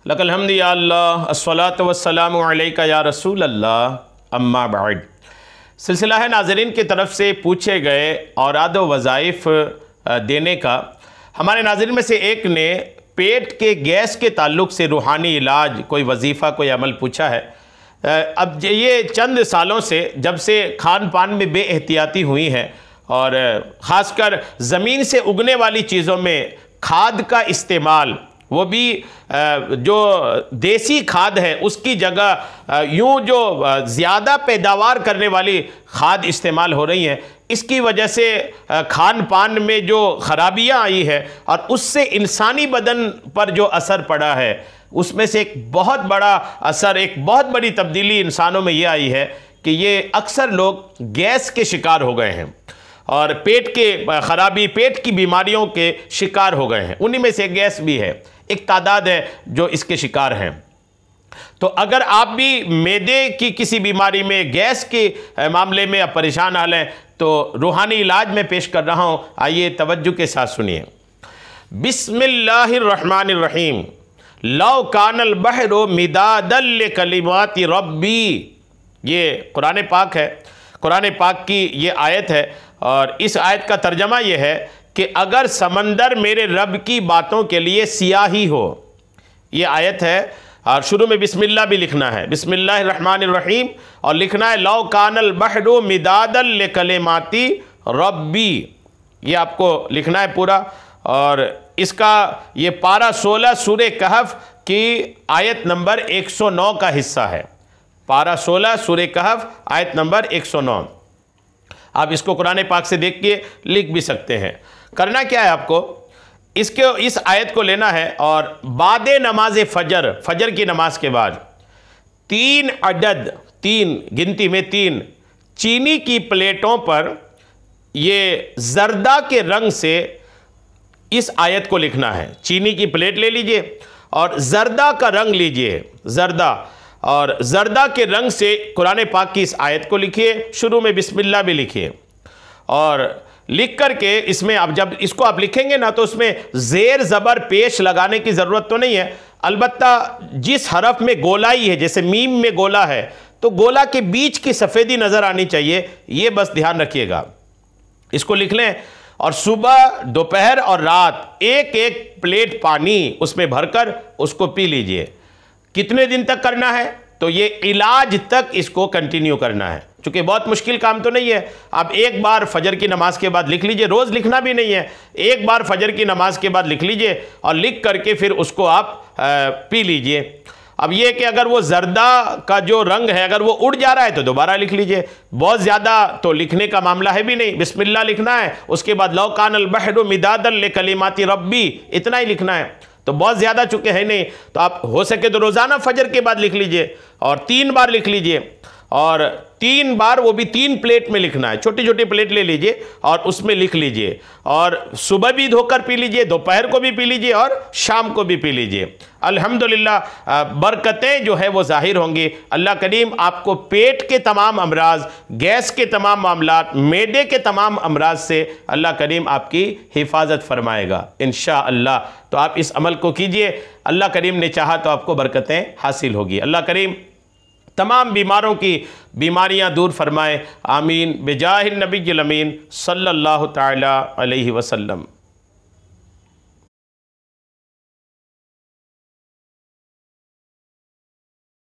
लकल हम्दि या अल्लाह अस्सलातु वस्सलामु अलैका या रसूल अल्लाह अम्मा बाद। सिलसिला है नाज़रीन की तरफ से पूछे गए औराद व वज़ाइफ देने का। हमारे नाज़रीन में से एक ने पेट के गैस के ताल्लुक़ से रूहानी इलाज, कोई वजीफ़ा, कोई अमल पूछा है। अब ये चंद सालों से जब से खान पान में बेएहतियाती हुई है और ख़ासकर ज़मीन से उगने वाली चीज़ों में खाद का इस्तेमाल, वो भी जो देसी खाद है उसकी जगह यूं जो ज़्यादा पैदावार करने वाली खाद इस्तेमाल हो रही हैं, इसकी वजह से खान पान में जो ख़राबियाँ आई है और उससे इंसानी बदन पर जो असर पड़ा है, उसमें से एक बहुत बड़ा असर, एक बहुत बड़ी तब्दीली इंसानों में ये आई है कि ये अक्सर लोग गैस के शिकार हो गए हैं और पेट के ख़राबी, पेट की बीमारियों के शिकार हो गए हैं। उन्हीं में से गैस भी है, एक तादाद है जो इसके शिकार हैं। तो अगर आप भी मैदे की किसी बीमारी में, गैस के मामले में आप परेशान हाल हैं, तो रूहानी इलाज में पेश कर रहा हूँ। आइए तवज्जो के साथ सुनिए। बिस्मिल्लाहिर्रहमानिर्रहीम। लौ कानल बहरो मिदादल लिकलिमाति रब्बी। ये कुरान पाक है, कुरान पाक की ये आयत है और इस आयत का तर्जमा ये है कि अगर समंदर मेरे रब की बातों के लिए सियाही हो। ये आयत है और शुरू में बिस्मिल्लाह भी लिखना है, बिस्मिल्लाहिर्रहमानिर्रहीम, और लिखना है लौ कानल बहरो मिदादल लिकलिमाति रब्बी। ये आपको लिखना है पूरा। और इसका ये पारा 16 सूरे कहफ की आयत नंबर 109 का हिस्सा है। पारा 16 सूरे कहफ आयत नंबर 109। आप इसको कुरान पाक से देख के लिख भी सकते हैं। करना क्या है आपको, इस आयत को लेना है और बाद नमाज फजर, फजर की नमाज के बाद 3 अदद, 3 गिनती में 3 चीनी की प्लेटों पर ये जर्दा के रंग से इस आयत को लिखना है। चीनी की प्लेट ले लीजिए और जर्दा का रंग लीजिए, जर्दा, और जर्दा के रंग से कुरान पाक की इस आयत को लिखिए। शुरू में बिस्मिल्लाह भी लिखिए और लिख करके इसमें अब जब इसको आप लिखेंगे ना, तो उसमें ज़ेर ज़बर पेश लगाने की ज़रूरत तो नहीं है। अलबत्ता जिस हरफ में गोलाई है, जैसे मीम में गोला है, तो गोला के बीच की सफ़ेदी नज़र आनी चाहिए, ये बस ध्यान रखिएगा। इसको लिख लें और सुबह, दोपहर और रात एक एक प्लेट पानी उसमें भरकर उसको पी लीजिए। कितने दिन तक करना है, तो ये इलाज तक इसको कंटिन्यू करना है। चूँकि बहुत मुश्किल काम तो नहीं है। आप एक बार फजर की नमाज के बाद लिख लीजिए, रोज़ लिखना भी नहीं है, एक बार फजर की नमाज के बाद लिख लीजिए और लिख करके फिर उसको आप पी लीजिए। अब ये कि अगर वो जर्दा का जो रंग है अगर वो उड़ जा रहा है तो दोबारा लिख लीजिए। बहुत ज़्यादा तो लिखने का मामला है भी नहीं, बिस्मिल्लाह लिखना है, उसके बाद लौ कानल बहरु मिदादल लिकलिमाति रब्बी, इतना ही लिखना है। तो बहुत ज़्यादा चुके हैं नहीं, तो आप हो सके तो रोज़ाना फजर के बाद लिख लीजिए और 3 बार लिख लीजिए। और 3 बार वो भी 3 प्लेट में लिखना है, छोटी छोटी प्लेट ले लीजिए और उसमें लिख लीजिए। और सुबह भी धोकर पी लीजिए, दोपहर को भी पी लीजिए और शाम को भी पी लीजिए। अल्हम्दुलिल्लाह बरकतें जो है वो ज़ाहिर होंगी। अल्लाह करीम आपको पेट के तमाम अमराज, गैस के तमाम मामलात, मैदे के तमाम अमराज से अल्लाह करीम आपकी हिफाजत फरमाएगा इंशाअल्लाह। तो आप इस अमल को कीजिए, अल्लाह करीम ने चाहा तो आपको बरकतें हासिल होगी। अल्लाह करीम तमाम बीमारों की बीमारियां दूर फरमाए। आमीन। बिजाहिन नबी अमीन सल्लल्लाहु ताला अलैहि वसल्लम।